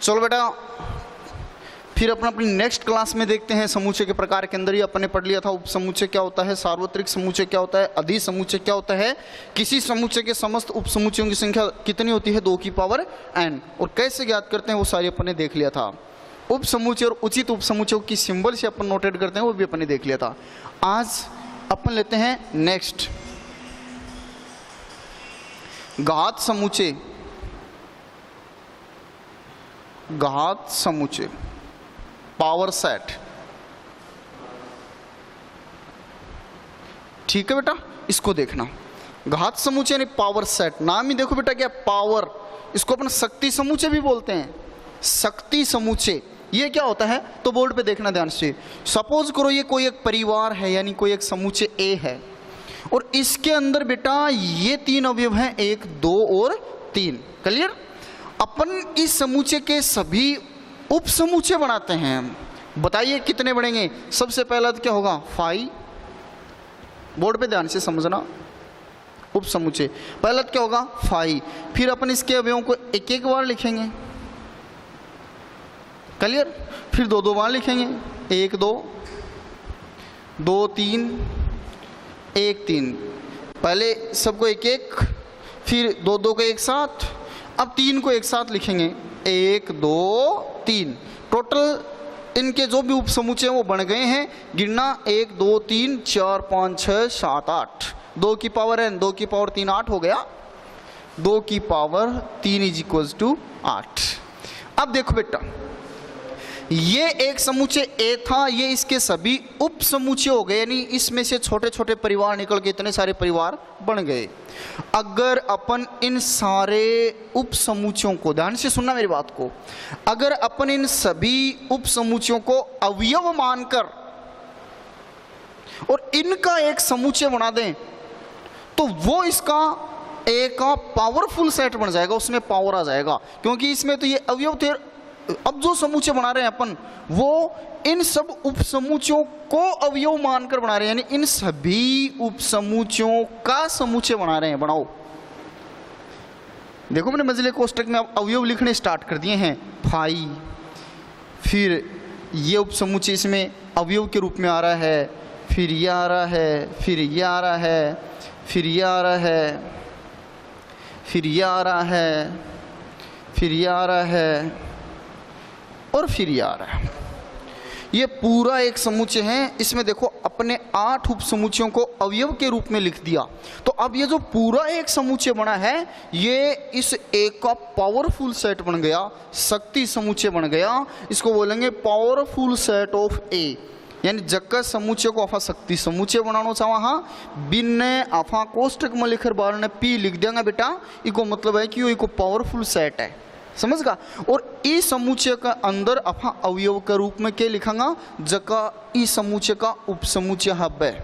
चलो बेटा, फिर अपनी नेक्स्ट क्लास में देखते हैं। समुच्चय के प्रकार के अंदर ही अपन ने पढ़ लिया था उप समुच्चय क्या होता है, सार्वत्रिक समुच्चय क्या होता है, अधि समुच्चय क्या होता है, किसी समुच्चय के समस्त उप समुच्चयों की संख्या कितनी होती है, 2 की पावर n, और कैसे ज्ञात करते हैं वो सारी अपन ने देख लिया था। उप समुच्चय और उचित उप समुच्चयों की सिंबल से अपन नोटेट करते हैं वो भी अपन ने देख लिया था। आज अपन लेते हैं नेक्स्ट घात समुच्चय। घात समुच्चय, पावर सेट, ठीक है बेटा, इसको देखना। घात समुच्चय यानी पावर सेट, नाम ही देखो बेटा क्या, पावर। इसको अपन शक्ति समुच्चय भी बोलते हैं। शक्ति समुच्चय ये क्या होता है, तो बोर्ड पे देखना ध्यान से। सपोज करो ये कोई एक परिवार है, यानी कोई एक समुच्चय ए है, और इसके अंदर बेटा ये 3 अवयव हैं, 1, 2 और 3। क्लियर? अपन इस समुच्चय के सभी उप समुच्चय बनाते हैं। बताइए कितने बनेंगे? सबसे पहला तो क्या होगा, 5। बोर्ड पे ध्यान से समझना। उप समुच्चय पहला तो क्या होगा, 5। फिर अपन इसके अवयवों को एक एक बार लिखेंगे। क्लियर? फिर 2 2 बार लिखेंगे, 1 2 2 3 1 3। पहले सबको एक एक, फिर 2 2 को एक साथ, अब 3 को एक साथ लिखेंगे, 1 2 3। टोटल इनके जो भी उप समुच्चय वो बन गए हैं। गिनना, 1 2 3 4 5 6 7 8। 2 की पावर n, 2 की पावर 3 8 हो गया। 2 की पावर 3 = 8। अब देखो बेटा, ये एक समुच्चय ए था, ये इसके सभी उप समुच्चय हो गए, यानी इसमें से छोटे छोटे परिवार निकल के इतने सारे परिवार बन गए। अगर अपन इन सारे उप समुच्चयों को, ध्यान से सुनना मेरी बात को, अगर अपन इन सभी उप समुच्चयों को अवयव मानकर और इनका एक समुच्चय बना दें, तो वो इसका एक पावरफुल सेट बन जाएगा, उसमें पावर आ जाएगा। क्योंकि इसमें तो ये अवयव थे, अब जो समुच्चय बना रहे हैं अपन, वो इन सब उप समुच्चयों को अवयव मानकर बना रहे हैं, यानी इन सभी उप समुच्चयों का समुच्चय बना रहे हैं। बनाओ, देखो मैंने मंजिले कोष्टक में अब अवयव लिखने स्टार्ट कर दिए हैं। 5, फिर ये उप समुच्चय इसमें अवयव के रूप में आ रहा है, फिर ये आ रहा है, फिर ये आ रहा है, फिर ये आ रहा है, फिर ये आ रहा है, फिर ये आ रहा है, और फिर ये आ रहा है। ये पूरा एक समुच्चय है। इसमें देखो अपने 8 उप समुच्चयों को अवयव के रूप में लिख दिया। तो अब ये जो पूरा एक समुच्चय बना है, ये इस एक का पावरफुल सेट बन गया, शक्ति समुच्चय बन गया। इसको बोलेंगे पावरफुल सेट ऑफ ए। यानी जगह समुच्चय को अफा शक्ति समुच्चय बनाना चाहा, हाँ बिन ने अफा कोष्टक में लिखकर बार ने पी लिख देंगे बेटा, इको मतलब है कि वो इको पावरफुल सेट है, समझ गा। और इस समुच्चय का अंदर अफा अवयव के रूप में क्या लिखांगा, जगह इस समुच्चय का उप समुच्चय हब है,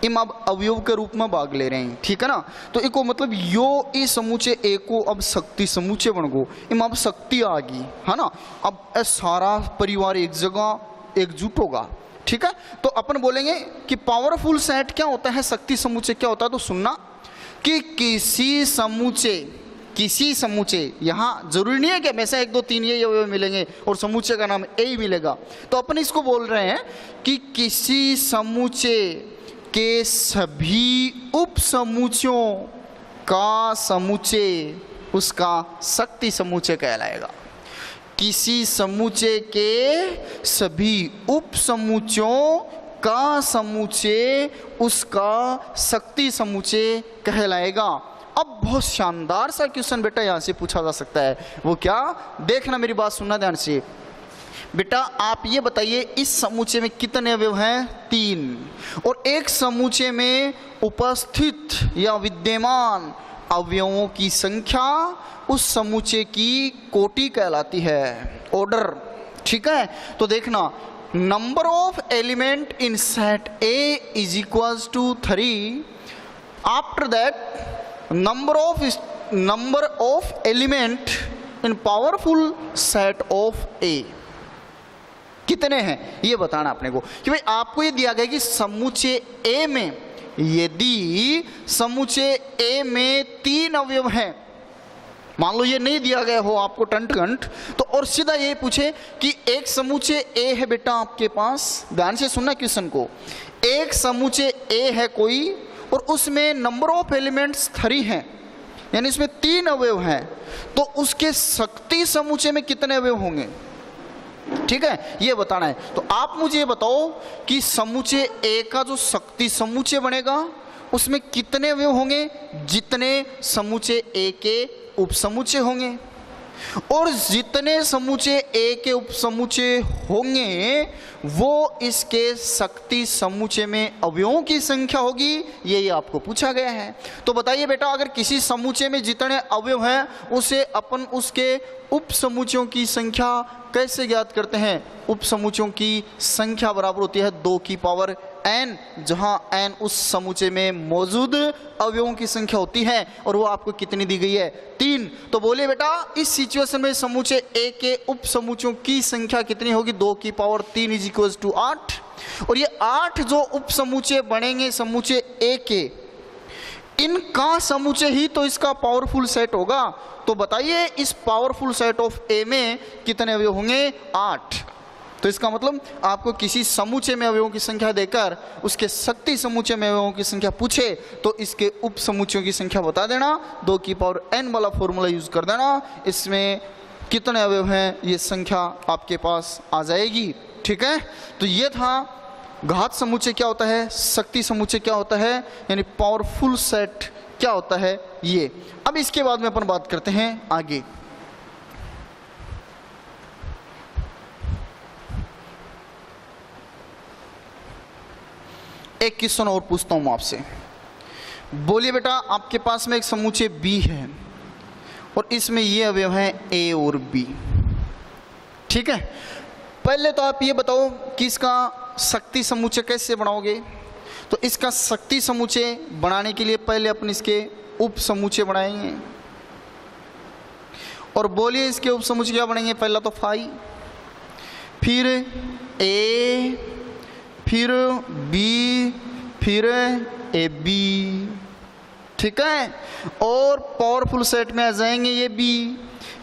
इम अब अवयव के रूप में भाग ले रहे हैं, ठीक है ना। तो इको मतलब यो इस समुच्चय एक को अब शक्ति समुच्चय बन गो, इम अब शक्ति आ गई, है ना। अब सारा परिवार एक जगह एकजुट होगा, ठीक है। तो अपन बोलेंगे कि पावरफुल सेट क्या होता है, शक्ति समुच्चय क्या होता है। तो सुनना कि किसी समुच्चय, यहाँ जरूरी नहीं है कि हमेशा 1 2 3 ये मिलेंगे और समुच्चय का नाम ए ही मिलेगा। तो अपन इसको बोल रहे हैं कि किसी समुच्चय के सभी उप समुच्चयों का समुच्चय उसका शक्ति समुच्चय कहलाएगा। किसी समुच्चय के सभी उप समुच्चयों का समुच्चय उसका शक्ति समुच्चय कहलाएगा। अब बहुत शानदार सा क्वेश्चन बेटा यहां से पूछा जा सकता है, वो क्या, देखना मेरी बात सुनना ध्यान से। बेटा आप ये बताइए इस समुच्चय में कितने अवयव हैं, 3, और एक समुच्चय में उपस्थित या विद्यमान अवयवों की संख्या उस समुच्चय की कोटि कहलाती है, ऑर्डर, ठीक है। तो देखना, number of element in set A is equals to 3, after that number of element in powerful set of A कितने हैं ये बताना अपने को। कि भाई आपको ये दिया गया कि समुच्चय A में, यदि समुच्चय A में 3 अवयव हैं, मान लो ये नहीं दिया गया हो आपको टंट घंट, तो और सीधा ये पूछे कि एक समुच्चय ए है बेटा आपके पास, ध्यान से सुनना क्वेश्चन को, एक समुच्चय ए है कोई और उसमें नंबर ऑफ एलिमेंट्स 3 हैं, यानी इसमें 3 अवयव हैं, तो उसके शक्ति समुच्चय में कितने अवयव होंगे, ठीक है, ये बताना है। तो आप मुझे ये बताओ कि समुच्चय ए का जो शक्ति समुच्चय बनेगा उसमें कितने अवयव होंगे, जितने समुच्चय ए के उपसमुच्चय होंगे, और जितने समुच्चय ए के उपसमुच्चय होंगे वो इसके शक्ति समुच्चय में अवयवों की संख्या होगी, यही आपको पूछा गया है। तो बताइए बेटा, अगर किसी समुच्चय में जितने अवयव हैं उसे अपन उसके उपसमुच्चयों की संख्या कैसे ज्ञात करते हैं? उपसमुच्चयों की संख्या बराबर होती है 2 की पावर n, जहां n उस समुच्चय में मौजूद अवयवों की संख्या होती है, और वो आपको कितनी दी गई है? 3। तो बोलिए बेटा, इस सिचुएशन में समुच्चय A के उपसमुच्चयों की संख्या कितनी होगी? 2 की पावर 3 इज इक्वल्स टू 8। और ये 8 जो उपसमुच्चय बनेंगे समुच्चय A के, इनका समुच्चय ही तो इसका पावरफुल सेट होगा। तो बताइए इस पावरफुल सेट ऑफ A में कितने अवयव होंगे? 8। तो इसका मतलब आपको किसी समुच्चय में अवयवों की संख्या देकर उसके शक्ति समुच्चय में अवयवों की संख्या पूछे तो इसके उप समुच्चयों की संख्या बता देना, 2 की पावर n वाला फॉर्मूला यूज कर देना, इसमें कितने अवयव हैं ये संख्या आपके पास आ जाएगी, ठीक है। तो ये था घात समुच्चय क्या होता है, शक्ति समुच्चय क्या होता है, यानी पावरफुल सेट क्या होता है ये। अब इसके बाद में अपन बात करते हैं आगे। एक क्वेश्चन और पूछता हूं आपसे। बोलिए बेटा, आपके पास में एक समुच्चय B है और इसमें ये अवयव हैं A और B, ठीक है। पहले तो आप ये बताओ कि इसका शक्ति समुच्चय कैसे बनाओगे। तो इसका शक्ति समुच्चय बनाने के लिए पहले अपन इसके उप समुच्चय बनाएंगे, और बोलिए इसके उप समुच्चय क्या बनेंगे? पहला तो फाई, फिर A, फिर B, फिर AB, ठीक है। और पावरफुल सेट में आ जाएंगे ये B,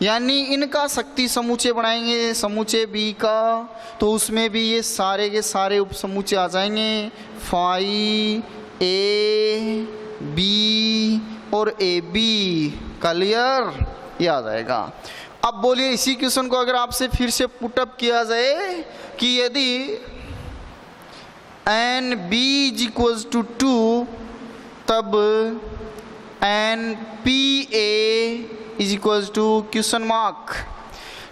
यानी इनका शक्ति समुच्चय बनाएंगे समुच्चय B का, तो उसमें भी ये सारे के सारे उप समुच्चय आ जाएंगे, फाई, A, B और AB, क्लियर, ये आ जाएगा। अब बोलिए इसी क्वेश्चन को अगर आपसे फिर से पुटअप किया जाए कि यदि NB इज इक्वल्स टू 2, तब NPA is equals to question mark,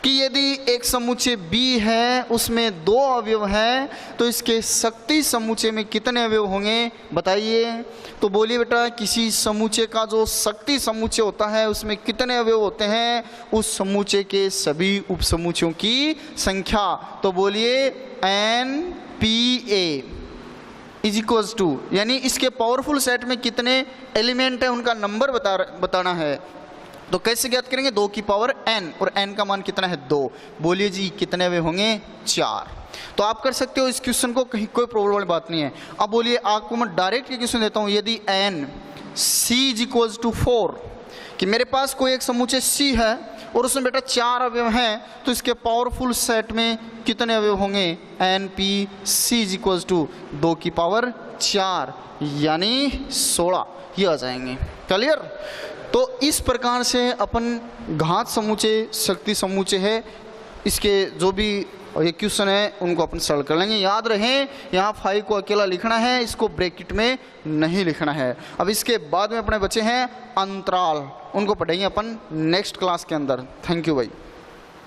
कि यदि एक समुच्चय B है उसमें 2 अवयव हैं तो इसके शक्ति समुच्चय में कितने अवयव होंगे बताइए। तो बोलिए बेटा, किसी समुच्चय का जो शक्ति समुच्चय होता है उसमें कितने अवयव होते हैं? उस समुच्चय के सभी उप समुच्चयों की संख्या। तो बोलिए NPA इज इक्वल्स टू, यानी इसके पावरफुल सेट में कितने एलिमेंट है उनका नंबर बताना है। तो कैसे ज्ञात करेंगे? 2 की पावर n, और n का मान कितना है? 2। बोलिए जी कितने अवयव होंगे? 4। तो आप कर सकते हो इस क्वेश्चन को, कहीं कोई प्रॉब्लम वाली बात नहीं है। अब बोलिए आपको मैं डायरेक्ट क्वेश्चन देता हूँ, यदि n C is equals to 4, कि मेरे पास कोई एक समुच्चय C है और उसमें बेटा 4 अवयव हैं, तो इसके पावरफुल सेट में कितने अवयव होंगे? NPC इज इक्वल्स टू 2 की पावर 4, यानी 16, ये आ जाएंगे, क्लियर। तो इस प्रकार से अपन घात समुच्चय, शक्ति समुच्चय है, इसके जो भी ये क्वेश्चन है उनको अपन सॉल्व कर लेंगे। याद रहे यहाँ 5 को अकेला लिखना है, इसको ब्रैकेट में नहीं लिखना है। अब इसके बाद में अपने बचे हैं अंतराल, उनको पढ़ेंगे अपन नेक्स्ट क्लास के अंदर। थैंक यू भाई।